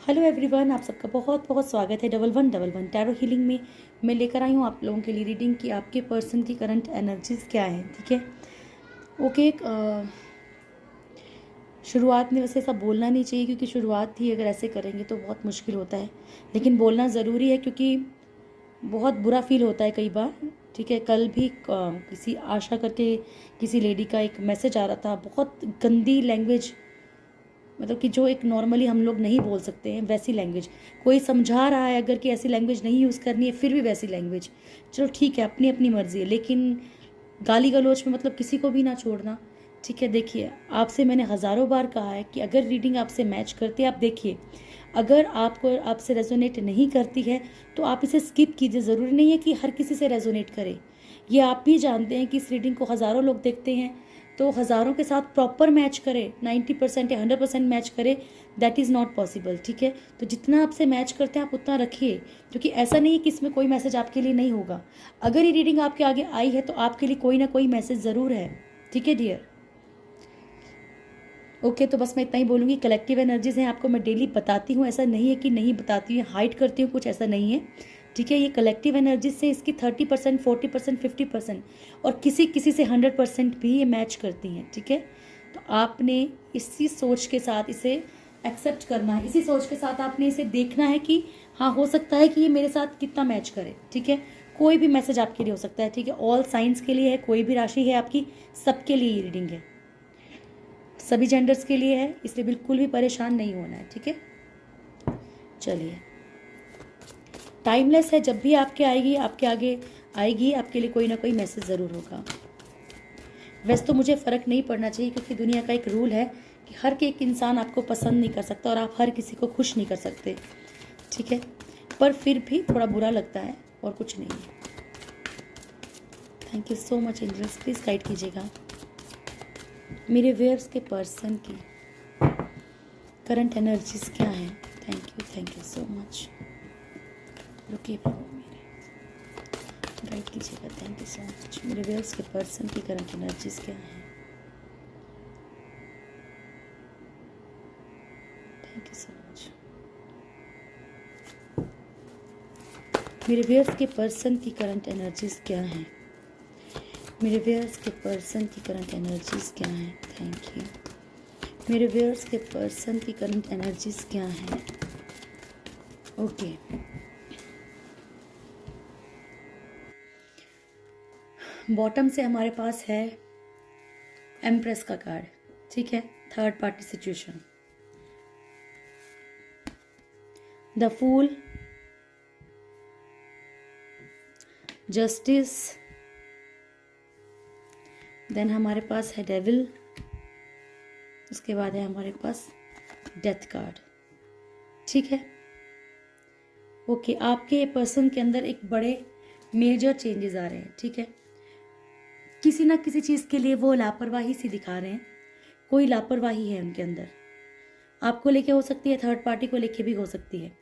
Hello everyone, आप सबका बहुत बहुत स्वागत है डबल वन टैरो हीलिंग में। मैं लेकर आई हूँ आप लोगों के लिए रीडिंग कि आपके पर्सन की करंट एनर्जीज क्या है। ठीक है, ओके। शुरुआत में वैसे ऐसा बोलना नहीं चाहिए, क्योंकि शुरुआत ही अगर ऐसे करेंगे तो बहुत मुश्किल होता है, लेकिन बोलना ज़रूरी है क्योंकि बहुत बुरा फील होता है कई बार। ठीक है, कल भी किसी आशा करके किसी लेडी का एक मैसेज आ रहा था, बहुत गंदी लैंग्वेज, मतलब कि जो एक नॉर्मली हम लोग नहीं बोल सकते हैं वैसी लैंग्वेज। कोई समझा रहा है अगर कि ऐसी लैंग्वेज नहीं यूज़ करनी है, फिर भी वैसी लैंग्वेज। चलो ठीक है, अपनी अपनी मर्ज़ी है, लेकिन गाली गलौज में मतलब किसी को भी ना छोड़ना। ठीक है, देखिए, आपसे मैंने हज़ारों बार कहा है कि अगर रीडिंग आपसे मैच करती है, आप देखिए। अगर आपको आपसे रेजोनेट नहीं करती है तो आप इसे स्किप कीजिए। ज़रूरी नहीं है कि हर किसी से रेजोनेट करे। ये आप भी जानते हैं कि इस रीडिंग को हज़ारों लोग देखते हैं, तो हज़ारों के साथ प्रॉपर मैच करे, 90% या 100% मैच करे, दैट इज़ नॉट पॉसिबल। ठीक है, तो जितना आपसे मैच करते हैं आप उतना रखिए, क्योंकि ऐसा नहीं है कि इसमें कोई मैसेज आपके लिए नहीं होगा। अगर ये रीडिंग आपके आगे आई है तो आपके लिए कोई ना कोई मैसेज ज़रूर है। ठीक है डियर, ओके। तो बस मैं इतना ही बोलूँगी। कलेक्टिव एनर्जीज हैं, आपको मैं डेली बताती हूँ, ऐसा नहीं है कि नहीं बताती हूँ, हाइड करती हूँ, कुछ ऐसा नहीं है। ठीक है, ये कलेक्टिव एनर्जीज से इसकी 30%, 40%, 50% और किसी किसी से 100% भी ये मैच करती हैं। ठीक है, तो आपने इसी सोच के साथ इसे एक्सेप्ट करना है, इसी सोच के साथ आपने इसे देखना है कि हाँ, हो सकता है कि ये मेरे साथ कितना मैच करे। ठीक है, कोई भी मैसेज आपके लिए हो सकता है। ठीक है, ऑल साइंस के लिए है, कोई भी राशि है आपकी, सबके लिए ये रीडिंग है, सभी जेंडर्स के लिए है, इसलिए बिल्कुल भी परेशान नहीं होना है। ठीक है, चलिए, टाइमलेस है, जब भी आपके आएगी, आपके आगे आएगी, आपके लिए कोई ना कोई मैसेज ज़रूर होगा। वैसे तो मुझे फ़र्क नहीं पड़ना चाहिए, क्योंकि दुनिया का एक रूल है कि हर एक इंसान आपको पसंद नहीं कर सकता और आप हर किसी को खुश नहीं कर सकते। ठीक है, पर फिर भी थोड़ा बुरा लगता है और कुछ नहीं है। Thank you so much angels, please guide कीजिएगा मेरे वेयर्स के पर्सन की करंट एनर्जीज क्या है। Thank you so much. रुकिए प्रभु, मेरे गाइड कीजिएगा। Thank you so much. मेरे वेयर्स के पर्सन की करंट एनर्जीज क्या है। Thank you so much. मेरे वेयर्स के पर्सन की करंट एनर्जीज क्या है। मेरे वेयर्स के पर्सन की करंट एनर्जीज क्या है। Thank you. मेरे वेयर्स के पर्सन की करंट एनर्जीज क्या है। ओके, बॉटम से हमारे पास है एम्प्रेस का कार्ड। ठीक है, third party situation, the fool, justice, then हमारे पास है डेविल, उसके बाद है हमारे पास डेथ कार्ड। ठीक है, ओके। आपके पर्सन के अंदर एक बड़े मेजर चेंजेस आ रहे हैं। ठीक है, किसी ना किसी चीज़ के लिए वो लापरवाही सी दिखा रहे हैं, कोई लापरवाही है उनके अंदर। आपको लेके हो सकती है, थर्ड पार्टी को लेके भी हो सकती है।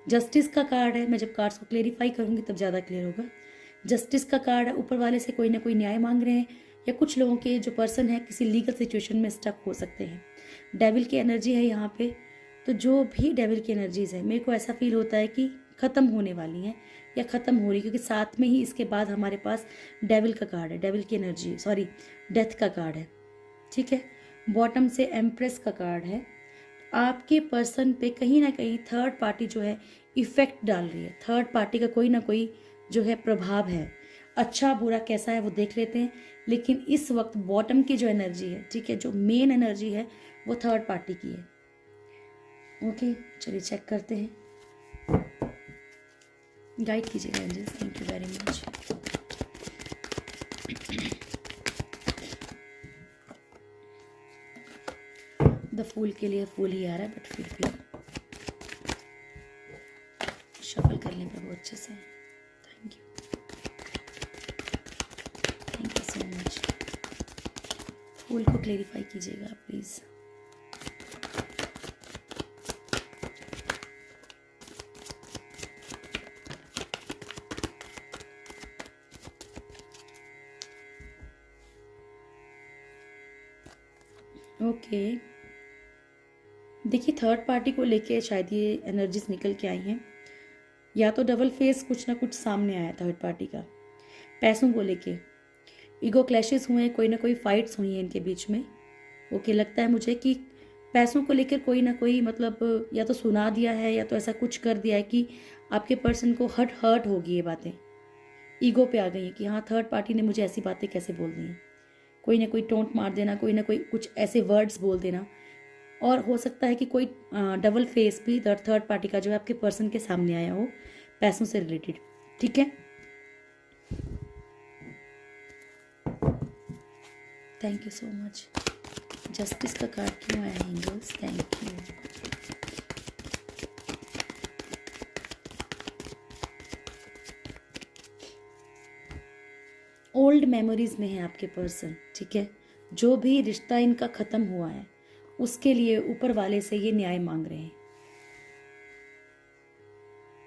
जस्टिस का कार्ड है, मैं जब कार्ड्स को क्लेरिफाई करूंगी तब ज़्यादा क्लियर होगा। जस्टिस का कार्ड है, ऊपर वाले से कोई ना कोई न्याय मांग रहे हैं, या कुछ लोगों के जो पर्सन है किसी लीगल सिचुएशन में स्टक हो सकते हैं। डेविल की एनर्जी है यहाँ पे, तो जो भी डेविल की एनर्जीज है, मेरे को ऐसा फील होता है कि ख़त्म होने वाली हैं या ख़त्म हो रही, क्योंकि साथ में ही इसके बाद हमारे पास डेविल का कार्ड है, डेविल की एनर्जी, सॉरी, डेथ का कार्ड है। ठीक है, बॉटम से एम्प्रेस का कार्ड है। आपके पर्सन पे कहीं ना कहीं थर्ड पार्टी जो है इफेक्ट डाल रही है, थर्ड पार्टी का कोई ना कोई जो है प्रभाव है। अच्छा बुरा कैसा है वो देख लेते हैं, लेकिन इस वक्त बॉटम की जो एनर्जी है, ठीक है, जो मेन एनर्जी है वो थर्ड पार्टी की है। ओके, चलिए चेक करते हैं, गाइड कीजिएगा angels. Thank you very much. The fool के लिए फूल ही आ रहा है, बट फिर भी शफल कर लें प्रभु अच्छे से। Thank you so much. फूल को क्लेरिफाई कीजिएगा प्लीज़। ओके, देखिए थर्ड पार्टी को लेके शायद ये एनर्जीज निकल के आई हैं, या तो डबल फेस कुछ ना कुछ सामने आया थर्ड पार्टी का। पैसों को लेके ईगो क्लैशेस हुए, कोई ना कोई फाइट्स हुई हैं इनके बीच में। ओके, लगता है मुझे कि पैसों को लेकर कोई ना कोई मतलब या तो सुना दिया है या तो ऐसा कुछ कर दिया है कि आपके पर्सन को हर्ट होगी। ये बातें ईगो पे आ गई हैं कि हाँ थर्ड पार्टी ने मुझे ऐसी बातें कैसे बोल दी हैं। कोई ना कोई टोंट मार देना, कोई ना कोई कुछ ऐसे वर्ड्स बोल देना। और हो सकता है कि कोई डबल फेस भी थर्ड पार्टी का जो है आपके पर्सन के सामने आया हो पैसों से रिलेटेड। ठीक है, thank you so much. Justice का कार्ड क्यों आया angels? Thank you. Old memories में है आपके पर्सन। ठीक है, जो भी रिश्ता इनका खत्म हुआ है उसके लिए ऊपर वाले से ये न्याय मांग रहे हैं।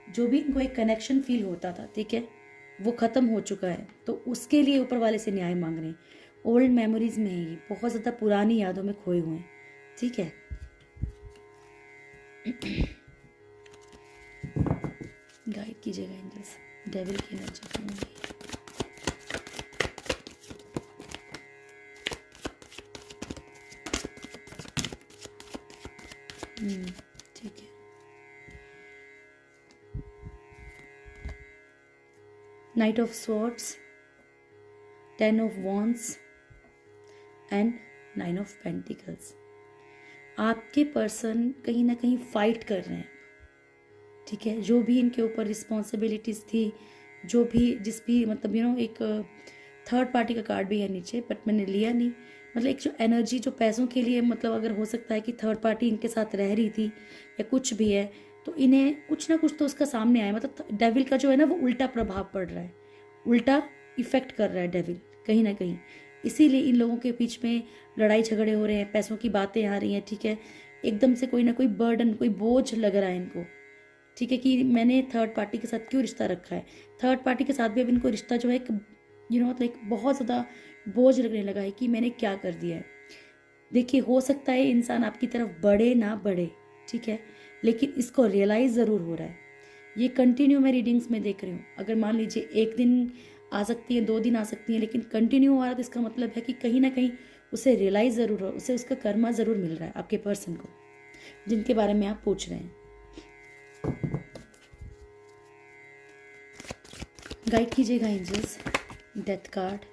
जो भी इनको एक कनेक्शन फील होता था, ठीक है, वो खत्म हो चुका है, तो उसके लिए ऊपर वाले से न्याय मांग रहे हैं। ओल्ड मेमोरीज में है ये, बहुत ज़्यादा पुरानी यादों में खोए हुए हैं। ठीक है, गाइड कीजिएगा एंजल्स, डेविल की एनर्जी क्यों है? ठीक है, night of swords, 10 of wands and 9 of pentacles. आपके पर्सन कहीं ना कहीं फाइट कर रहे हैं। ठीक है, जो भी इनके ऊपर रिस्पॉन्सिबिलिटीज़ थी, जो भी जिस भी मतलब एक थर्ड पार्टी का कार्ड भी है नीचे, बट मैंने लिया नहीं। मतलब एक जो एनर्जी जो पैसों के लिए, मतलब अगर हो सकता है कि थर्ड पार्टी इनके साथ रह रही थी या कुछ भी है, तो इन्हें कुछ ना कुछ तो उसका सामने आया। मतलब डेविल का जो है ना वो उल्टा प्रभाव पड़ रहा है, उल्टा इफेक्ट कर रहा है डेविल कहीं ना कहीं। इसीलिए इन लोगों के बीच में लड़ाई झगड़े हो रहे हैं, पैसों की बातें आ रही हैं। ठीक है, एकदम से कोई ना कोई बर्डन, कोई बोझ लग रहा है इनको। ठीक है, कि मैंने थर्ड पार्टी के साथ क्यों रिश्ता रखा है। थर्ड पार्टी के साथ भी अब इनको रिश्ता जो है एक मतलब एक बहुत ज़्यादा बोझ लगने लगा है कि मैंने क्या कर दिया है। देखिए, हो सकता है इंसान आपकी तरफ बढ़े ना बढ़े, ठीक है, लेकिन इसको रियलाइज़ ज़रूर हो रहा है। ये कंटिन्यू मैं रीडिंग्स में देख रही हूँ। अगर मान लीजिए एक दिन आ सकती है, 2 दिन आ सकती है, लेकिन कंटिन्यू आ रहा है, तो इसका मतलब है कि कहीं ना कहीं उसे रियलाइज़ ज़रूर हो, उसे उसका कर्मा ज़रूर मिल रहा है आपके पर्सन को, जिनके बारे में आप पूछ रहे हैं। गाइड कीजिएगा angels, death card,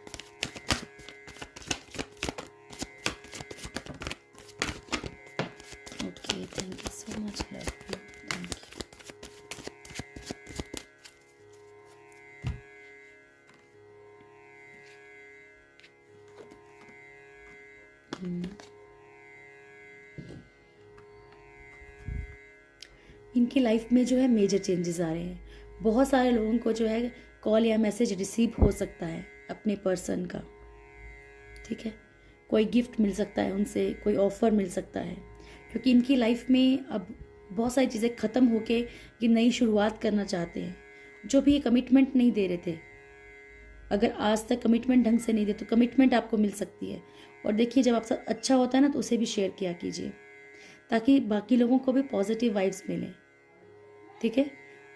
okay, thank you so much, love you, thank you. इनकी लाइफ में जो है मेजर चेंजेस आ रहे हैं। बहुत सारे लोगों को जो है कॉल या मैसेज रिसीव हो सकता है अपने पर्सन का। ठीक है, कोई गिफ्ट मिल सकता है उनसे, कोई ऑफर मिल सकता है, क्योंकि इनकी लाइफ में अब बहुत सारी चीज़ें ख़त्म होके ये नई शुरुआत करना चाहते हैं। जो भी ये कमिटमेंट नहीं दे रहे थे, अगर आज तक कमिटमेंट ढंग से नहीं दे तो कमिटमेंट आपको मिल सकती है। और देखिए, जब आपसे अच्छा होता है ना तो उसे भी शेयर किया कीजिए, ताकि बाकी लोगों को भी पॉजिटिव वाइब्स मिलें। ठीक है,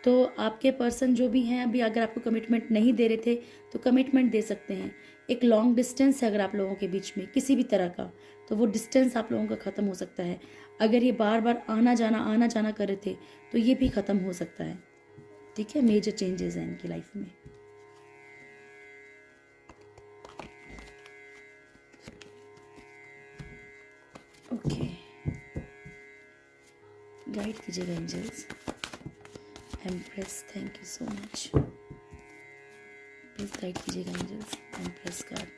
तो आपके पर्सन जो भी हैं, अभी अगर आपको कमिटमेंट नहीं दे रहे थे तो कमिटमेंट दे सकते हैं। एक लॉन्ग डिस्टेंस है अगर आप लोगों के बीच में किसी भी तरह का, तो वो डिस्टेंस आप लोगों का ख़त्म हो सकता है। अगर ये बार बार आना जाना कर रहे थे तो ये भी ख़त्म हो सकता है। ठीक है, मेजर चेंजेस हैं इनकी लाइफ में। ओके, गाइड कीजिएगा angels, empress, thank you so much, please guide कीजिएगा एंजल्स, एम्प्रेस कार्ड,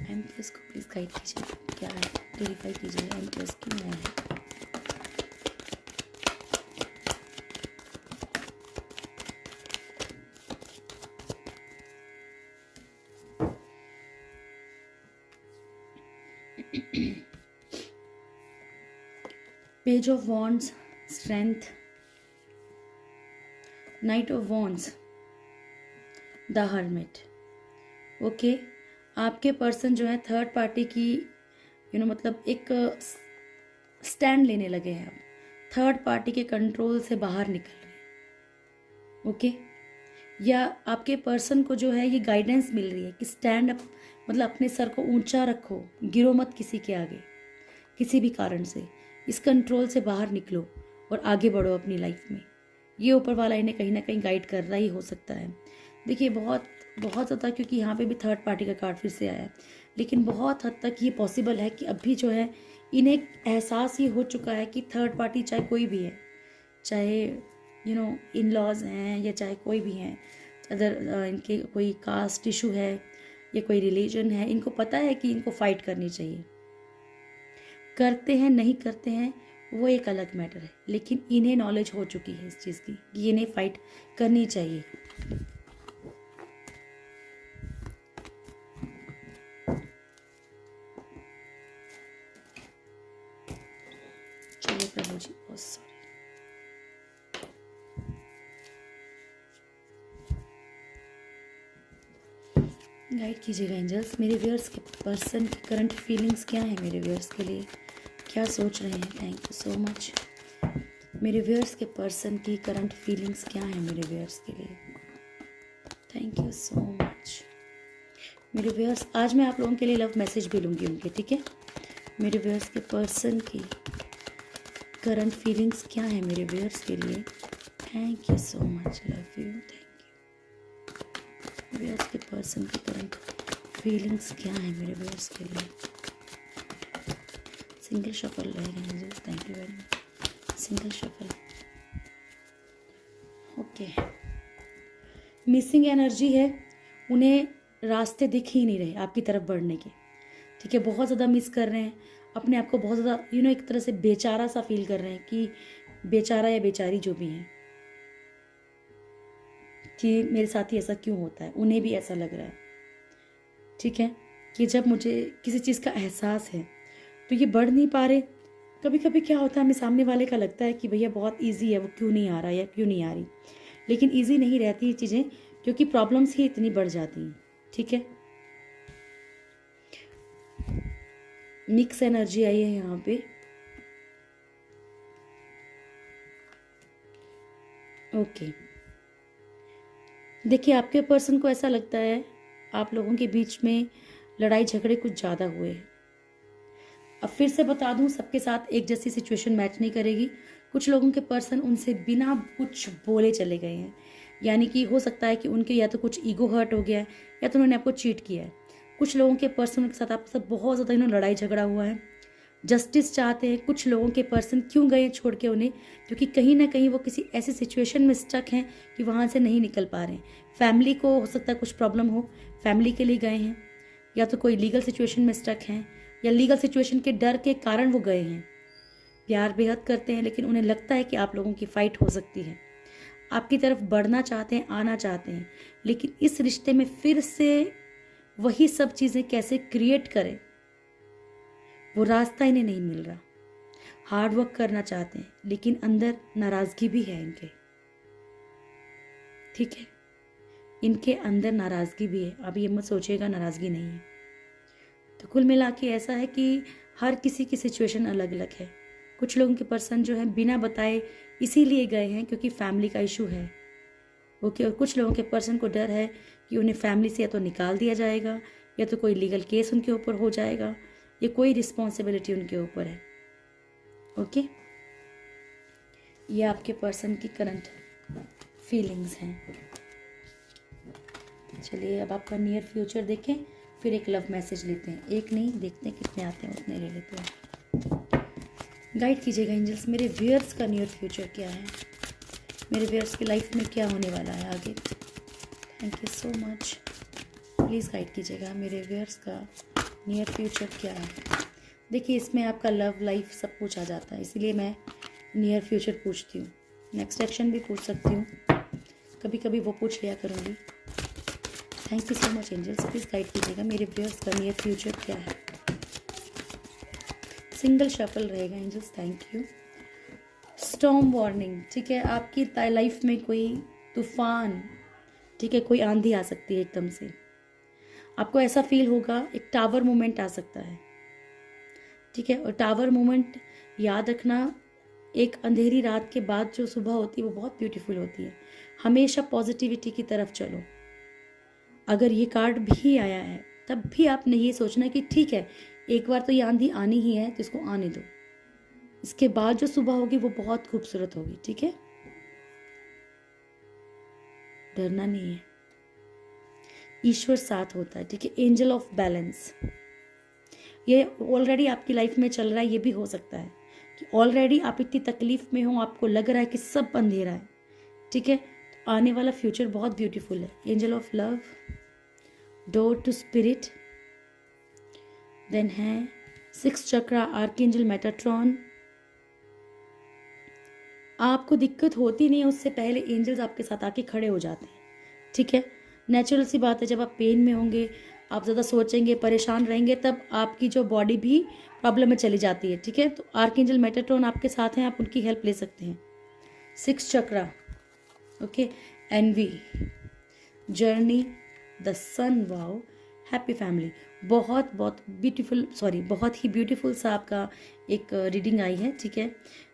एम्प्रेस को प्लीज़ गाइड कीजिए, क्या है, क्लेरिफाई कीजिएगा एम्प्रेस क्यों है। Page of wands, strength, knight of wands, the hermit. Okay, आपके पर्सन जो है थर्ड पार्टी की मतलब एक स्टैंड लेने लगे हैं, अब थर्ड पार्टी के कंट्रोल से बाहर निकल रहे हैं। ओके, या आपके पर्सन को जो है ये गाइडेंस मिल रही है कि स्टैंड अप, मतलब अपने सर को ऊंचा रखो, गिरो मत किसी के आगे, किसी भी कारण से इस कंट्रोल से बाहर निकलो और आगे बढ़ो अपनी लाइफ में। ये ऊपर वाला इन्हें कहीं ना कहीं गाइड कर रहा ही हो सकता है। देखिए बहुत बहुत ज़्यादा, क्योंकि यहाँ पे भी थर्ड पार्टी का कार्ड फिर से आया है, लेकिन बहुत हद तक ये पॉसिबल है कि अभी जो है इन्हें एहसास ही हो चुका है कि थर्ड पार्टी चाहे कोई भी है, चाहे इन लॉज हैं या चाहे कोई भी हैं, अदर इनके कोई कास्ट इशू है या कोई रिलीजन है, इनको पता है कि इनको फाइट करनी चाहिए। करते हैं नहीं करते हैं वो एक अलग मैटर है, लेकिन इन्हें नॉलेज हो चुकी है इस चीज़ की कि इन्हें फाइट करनी चाहिए। चलिए प्रभु जी, बहुत सॉरी। गाइड कीजिएगा एंजल्स, मेरे व्यूअर्स के पर्सन की करंट फीलिंग्स क्या है, मेरे व्यूअर्स के लिए क्या सोच रहे हैं। Thank you so much. मेरे व्यूअर्स के पर्सन की करंट फीलिंग्स क्या है मेरे व्यूअर्स के लिए। Thank you so much. मेरे व्यूअर्स, आज मैं आप लोगों के लिए लव मैसेज भी लूँगी उनके, ठीक है। मेरे व्यूअर्स के पर्सन की करंट फीलिंग्स क्या है मेरे व्यूअर्स के लिए। Thank you so much, love you, thank you. Viewers के पर्सन की करंट फीलिंग्स क्या है मेरे व्यूअर्स के लिए। सिंगल शफल रहेगा angels, thank you very much. Single shuffle, okay. Missing energy है, उन्हें रास्ते दिख ही नहीं रहे आपकी तरफ बढ़ने के, ठीक है। बहुत ज़्यादा मिस कर रहे हैं अपने आप को, बहुत ज़्यादा एक तरह से बेचारा सा फील कर रहे हैं कि बेचारा या बेचारी जो भी हैं, कि मेरे साथ ही ऐसा क्यों होता है। उन्हें भी ऐसा लग रहा है, ठीक है, कि जब मुझे किसी चीज़ का एहसास है तो ये बढ़ नहीं पा रहे। कभी कभी क्या होता है, हमें सामने वाले का लगता है कि भैया बहुत इजी है, वो क्यों नहीं आ रहा या क्यों नहीं आ रही, लेकिन इजी नहीं रहती ये चीज़ें, क्योंकि प्रॉब्लम्स ही इतनी बढ़ जाती हैं, ठीक है। मिक्स एनर्जी आई है यहाँ पे, ओके। देखिए आपके पर्सन को ऐसा लगता है आप लोगों के बीच में लड़ाई झगड़े कुछ ज़्यादा हुए हैं। अब फिर से बता दूं, सबके साथ एक जैसी सिचुएशन मैच नहीं करेगी। कुछ लोगों के पर्सन उनसे बिना कुछ बोले चले गए हैं, यानी कि हो सकता है कि उनके या तो कुछ ईगो हर्ट हो गया है या तो उन्होंने आपको चीट किया है। कुछ लोगों के पर्सन के साथ आपके साथ बहुत ज़्यादा इन्होंने लड़ाई झगड़ा हुआ है, जस्टिस चाहते हैं। कुछ लोगों के पर्सन क्यों गए छोड़ के उन्हें, क्योंकि कहीं ना कहीं वो किसी ऐसी सिचुएशन में स्टक हैं कि वहाँ से नहीं निकल पा रहे हैं। फैमिली को हो सकता है कुछ प्रॉब्लम हो, फैमिली के लिए गए हैं, या तो कोई लीगल सिचुएशन में स्टक हैं, या लीगल सिचुएशन के डर के कारण वो गए हैं। प्यार बेहद करते हैं, लेकिन उन्हें लगता है कि आप लोगों की फाइट हो सकती है, आपकी तरफ बढ़ना चाहते हैं, आना चाहते हैं, लेकिन इस रिश्ते में फिर से वही सब चीज़ें कैसे क्रिएट करें, वो रास्ता इन्हें नहीं मिल रहा। हार्ड वर्क करना चाहते हैं, लेकिन अंदर नाराज़गी भी है इनके, ठीक है। इनके अंदर नाराज़गी भी है, अब ये मत सोचिएगा नाराज़गी नहीं है। तो कुल मिला के ऐसा है कि हर किसी की सिचुएशन अलग अलग है। कुछ लोगों के पर्सन जो है बिना बताए इसीलिए गए हैं क्योंकि फैमिली का इशू है, ओके। और कुछ लोगों के पर्सन को डर है कि उन्हें फैमिली से या तो निकाल दिया जाएगा, या तो कोई लीगल केस उनके ऊपर हो जाएगा, या कोई रिस्पॉन्सिबिलिटी उनके ऊपर है, ओके। ये आपके पर्सन की करंट फीलिंग्स हैं। चलिए अब आपका नियर फ्यूचर देखें, फिर एक लव मैसेज लेते हैं। एक नहीं, देखते हैं कितने आते हैं, उतने ले लेते हैं। गाइड कीजिएगा एंजल्स, मेरे व्यूअर्स का नियर फ्यूचर क्या है, मेरे व्यूअर्स की लाइफ में क्या होने वाला है आगे। Thank you so much. Please guide कीजिएगा मेरे व्यूअर्स का नियर फ्यूचर क्या है। देखिए इसमें आपका लव लाइफ सब कुछ आ जाता है, इसीलिए मैं नियर फ्यूचर पूछती हूँ। नेक्स्ट एक्शन भी पूछ सकती हूँ, कभी कभी वो पूछ लिया करूँगी। Thank you so much angels, please guide कीजिएगा मेरे व्यूअर्स का नियर फ्यूचर क्या है। सिंगल शफल रहेगा angels, thank you. Storm warning, ठीक है। आपकी लाइफ में कोई तूफान, ठीक है, कोई आंधी आ सकती है एकदम से। आपको ऐसा फील होगा, एक टावर मोमेंट आ सकता है, ठीक है। और टावर मोमेंट याद रखना, एक अंधेरी रात के बाद जो सुबह होती है वो बहुत ब्यूटीफुल होती है। हमेशा पॉजिटिविटी की तरफ चलो। अगर ये कार्ड भी आया है तब भी आपने ये सोचना कि ठीक है, एक बार तो ये आंधी आनी ही है तो इसको आने दो, इसके बाद जो सुबह होगी वो बहुत खूबसूरत होगी। ठीक है, डरना नहीं है, ईश्वर साथ होता है। ठीक है, एंजल ऑफ बैलेंस, ये ऑलरेडी आपकी लाइफ में चल रहा है। ये भी हो सकता है कि ऑलरेडी आप इतनी तकलीफ में हो, आपको लग रहा है कि सब अंधेरा है। ठीक है, तो आने वाला फ्यूचर बहुत ब्यूटीफुल है। Angel of love, door to spirit, then है 6 चक्रा, आर्कएंजल मेटाट्रॉन। आपको दिक्कत होती नहीं है, उससे पहले एंजल्स आपके साथ आके खड़े हो जाते हैं। ठीक है, नेचुरल सी बात है, जब आप पेन में होंगे, आप ज़्यादा सोचेंगे, परेशान रहेंगे, तब आपकी जो बॉडी भी प्रॉब्लम में चली जाती है। ठीक है, तो आर्कएंजल मेटाट्रॉन आपके साथ हैं, आप उनकी हेल्प ले सकते हैं। 6 चक्रा, okay, envy, journey, the sun, wow, happy family. बहुत बहुत ही ब्यूटीफुल सा आपका एक रीडिंग आई है। ठीक है,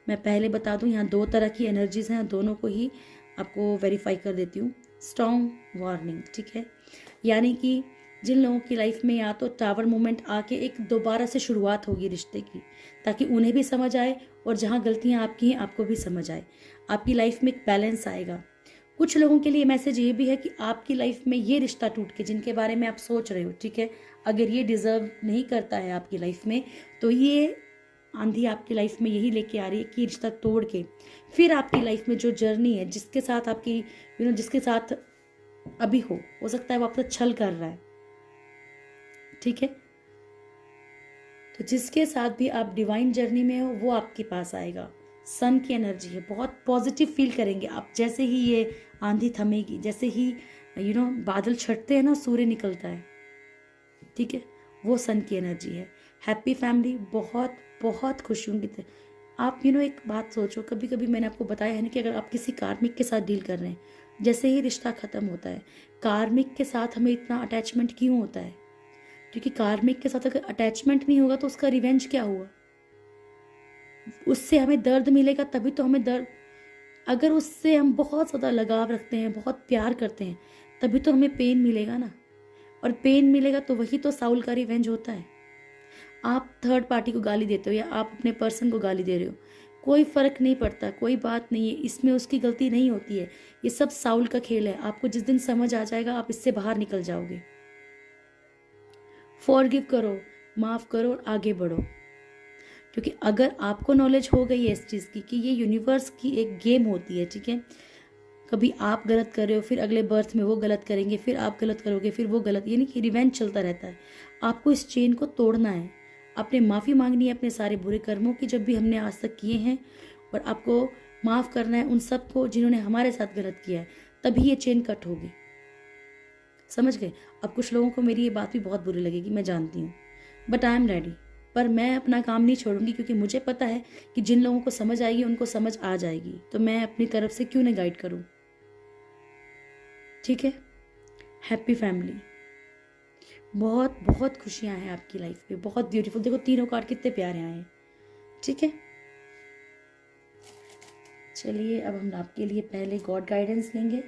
मैं पहले बता दूं, यहाँ 2 तरह की एनर्जीज हैं, दोनों को ही आपको वेरीफाई कर देती हूँ। स्ट्रॉन्ग वार्निंग, ठीक है, यानी कि जिन लोगों की लाइफ में या तो टावर मोमेंट आके एक दोबारा से शुरुआत होगी रिश्ते की, ताकि उन्हें भी समझ आए और जहाँ गलतियाँ आपकी हैं आपको भी समझ आए, आपकी लाइफ में एक बैलेंस आएगा। कुछ लोगों के लिए मैसेज ये भी है कि आपकी लाइफ में ये रिश्ता टूट के, जिनके बारे में आप सोच रहे हो, ठीक है, अगर ये डिजर्व नहीं करता है आपकी लाइफ में, तो ये आंधी आपकी लाइफ में यही लेके आ रही है कि रिश्ता तोड़ के फिर आपकी लाइफ में जो जर्नी है, जिसके साथ आपकी जिसके साथ अभी हो सकता है वो आपसे छल कर रहा है। ठीक है, तो जिसके साथ भी आप डिवाइन जर्नी में हो वो आपके पास आएगा। सन की एनर्जी है, बहुत पॉजिटिव फील करेंगे आप जैसे ही ये आंधी थमेगी, जैसे ही बादल छटते हैं ना, सूर्य निकलता है। ठीक है, वो सन की एनर्जी है। हैप्पी फैमिली, बहुत बहुत खुशियों की आप एक बात सोचो, कभी कभी मैंने आपको बताया है ना कि अगर आप किसी कार्मिक के साथ डील कर रहे हैं, जैसे ही रिश्ता खत्म होता है, कार्मिक के साथ हमें इतना अटैचमेंट क्यों होता है? क्योंकि कार्मिक के साथ अगर अटैचमेंट नहीं होगा तो उसका रिवेंज क्या हुआ? उससे हमें दर्द मिलेगा तभी तो हमें दर्द, अगर उससे हम बहुत ज़्यादा लगाव रखते हैं, बहुत प्यार करते हैं, तभी तो हमें पेन मिलेगा ना, और पेन मिलेगा तो वही तो साउल का रिवेंज होता है। आप थर्ड पार्टी को गाली देते हो या आप अपने पर्सन को गाली दे रहे हो, कोई फर्क नहीं पड़ता, कोई बात नहीं है, इसमें उसकी गलती नहीं होती है, ये सब साउल का खेल है। आपको जिस दिन समझ आ जाएगा आप इससे बाहर निकल जाओगे। फॉरगिव करो, माफ करो और आगे बढ़ो, क्योंकि अगर आपको नॉलेज हो गई है इस चीज़ की कि ये यूनिवर्स की एक गेम होती है। ठीक है, कभी आप गलत कर रहे हो, फिर अगले बर्थ में वो गलत करेंगे, फिर आप गलत करोगे, फिर वो गलत, यानी कि रिवेंज चलता रहता है। आपको इस चेन को तोड़ना है, आपने माफ़ी मांगनी है अपने सारे बुरे कर्मों की जब भी हमने आज तक किए हैं, और आपको माफ़ करना है उन सबको जिन्होंने हमारे साथ गलत किया है, तभी ये चेन कट होगी। समझ गए? अब कुछ लोगों को मेरी ये बात भी बहुत बुरी लगेगी, मैं जानती हूँ, बट आई एम रेडी। पर मैं अपना काम नहीं छोड़ूंगी, क्योंकि मुझे पता है कि जिन लोगों को समझ आएगी उनको समझ आ जाएगी, तो मैं अपनी तरफ से क्यों नहीं गाइड करूँ। ठीक है, हैप्पी फैमिली, बहुत बहुत खुशियां हैं आपकी लाइफ में, बहुत ब्यूटीफुल। देखो तीनों कार्ड कितने प्यारे आए हैं। ठीक है, चलिए अब हम आपके लिए पहले गॉड गाइडेंस लेंगे,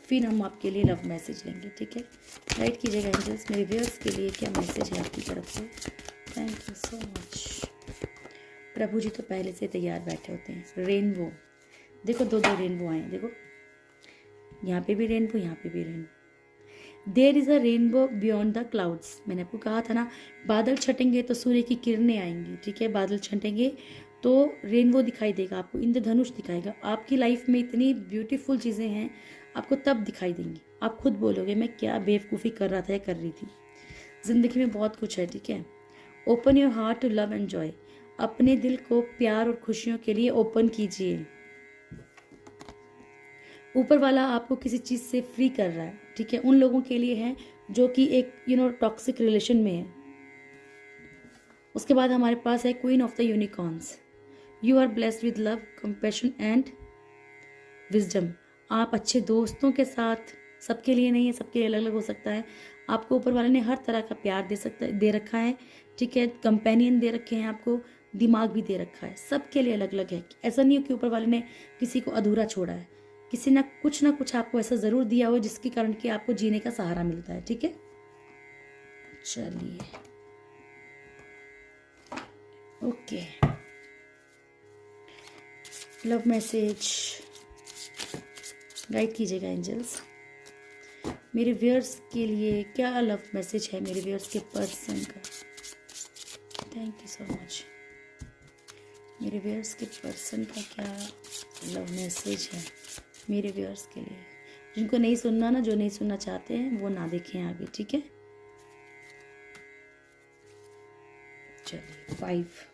फिर हम आपके लिए लव मैसेज लेंगे। ठीक है, गाइड कीजिएगा एंजल्स, मेरे व्यूअर्स के लिए क्या मैसेज है आपकी तरफ से। Thank you so much. Prabhu ji तो पहले से तैयार बैठे होते हैं। रेनबो, देखो 2 रेनबो आए हैं, देखो यहाँ पे भी रेनबो, यहाँ पे भी rainbow. There is a rainbow beyond the clouds. मैंने आपको कहा था ना, बादल छटेंगे तो सूर्य की किरणें आएंगी। ठीक है, बादल छटेंगे तो रेनबो दिखाई देगा आपको, इंद्रधनुष दिखाएगा। आपकी लाइफ में इतनी ब्यूटीफुल चीज़ें हैं, आपको तब दिखाई देंगी। आप खुद बोलोगे मैं क्या बेवकूफ़ी कर रहा था या कर रही थी। ज़िंदगी में बहुत कुछ है। ठीक है, open your heart to love and joy. अपने दिल को प्यार और खुशियों के लिए ओपन कीजिए। ऊपर वाला आपको किसी चीज़ से फ्री कर रहा है। ठीक है, उन लोगों के लिए है जो कि एक टॉक्सिक रिलेशन में है। उसके बाद हमारे पास है queen of the unicorns. You are blessed with love, compassion and wisdom. आप अच्छे दोस्तों के साथ, सबके लिए नहीं है, सबके लिए अलग अलग हो सकता है, आपको ऊपर वाले ने हर तरह का प्यार दे रखा है। ठीक है, कंपेनियन दे रखे हैं आपको, दिमाग भी दे रखा है, सबके लिए अलग अलग है। ऐसा नहीं है कि ऊपर वाले ने किसी को अधूरा छोड़ा है, किसी ना कुछ आपको ऐसा ज़रूर दिया हो जिसके कारण कि आपको जीने का सहारा मिलता है। ठीक है, चलिए ओके। लव मैसेज गाइड कीजिएगा एंजल्स, मेरे व्यूअर्स के लिए क्या लव मैसेज है, मेरे व्यूअर्स के पर्सन का। Thank you so much. मेरे व्यूअर्स के पर्सन का क्या लव मैसेज है मेरे व्यूअर्स के लिए। जिनको नहीं सुनना ना, जो नहीं सुनना चाहते हैं वो ना देखें आगे। ठीक है, चलिए 5।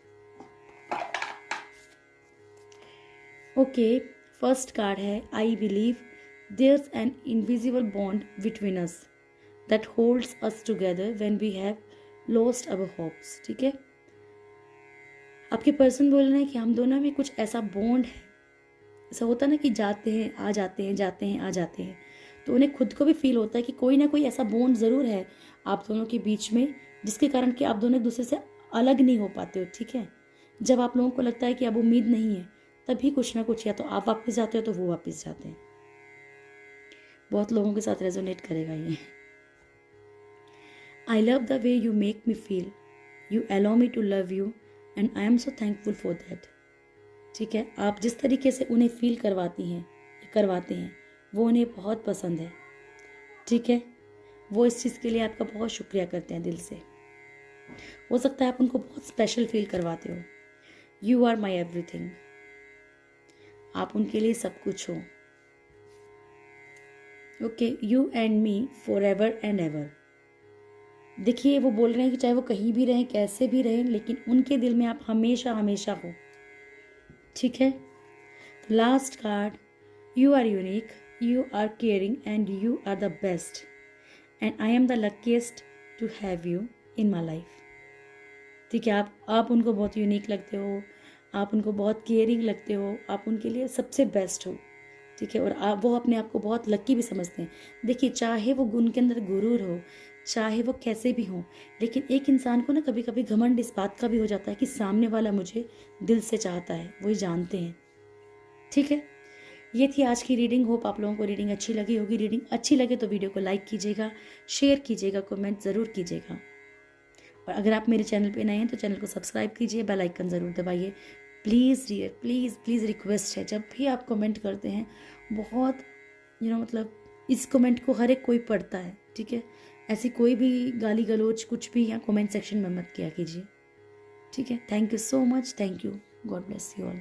ओके, फर्स्ट कार्ड है I believe there's an invisible bond between us that holds us together when we have lost our hopes. ठीक है, आपके पर्सन बोल रहे हैं कि हम दोनों में कुछ ऐसा बॉन्ड है, ऐसा होता है ना कि जाते हैं आ जाते हैं, जाते हैं आ जाते हैं, तो उन्हें खुद को भी फील होता है कि कोई ना कोई ऐसा बॉन्ड ज़रूर है आप दोनों के बीच में, जिसके कारण कि आप दोनों एक दूसरे से अलग नहीं हो पाते हो। ठीक है, जब आप लोगों को लगता है कि अब उम्मीद नहीं है, तभी कुछ ना कुछ या तो आप वापस जाते हो तो वो वापस जाते हैं। बहुत लोगों के साथ रेजोनेट करेगा ये। I love the way you make me feel, you allow me to love you and I am so thankful for that. ठीक है, आप जिस तरीके से उन्हें फील करवाती हैं करवाते हैं वो उन्हें बहुत पसंद है। ठीक है, वो इस चीज़ के लिए आपका बहुत शुक्रिया करते हैं दिल से। हो सकता है आप उनको बहुत स्पेशल फील करवाते हो। यू आर माई एवरीथिंग, आप उनके लिए सब कुछ हो। Okay, you and me for ever and ever. देखिए, वो बोल रहे हैं कि चाहे वो कहीं भी रहें, कैसे भी रहें, लेकिन उनके दिल में आप हमेशा हमेशा हो। ठीक है, last card, you are unique, you are caring and you are the best and I am the luckiest to have you in my life. ठीक है, आप उनको बहुत यूनिक लगते हो, आप उनको बहुत केयरिंग लगते हो, आप उनके लिए सबसे बेस्ट हो। ठीक है, और वो अपने आप को बहुत लकी भी समझते हैं। देखिए, चाहे वो उनके अंदर गुरूर हो, चाहे वो कैसे भी हो, लेकिन एक इंसान को ना कभी कभी घमंड इस बात का भी हो जाता है कि सामने वाला मुझे दिल से चाहता है, वही जानते हैं। ठीक है, ये थी आज की रीडिंग। होप आप लोगों को रीडिंग अच्छी लगी होगी। रीडिंग अच्छी लगे तो वीडियो को लाइक कीजिएगा, शेयर कीजिएगा, कमेंट ज़रूर कीजिएगा, और अगर आप मेरे चैनल पे नए हैं तो चैनल को सब्सक्राइब कीजिए, बेल आइकन ज़रूर दबाइए। Please dear, please please request है, जब भी आप कमेंट करते हैं बहुत मतलब इस कमेंट को हर एक कोई पढ़ता है। ठीक है, ऐसी कोई भी गाली गलोच कुछ भी यहाँ कमेंट सेक्शन में मत किया कीजिए। ठीक है, thank you so much, thank you, God bless you all.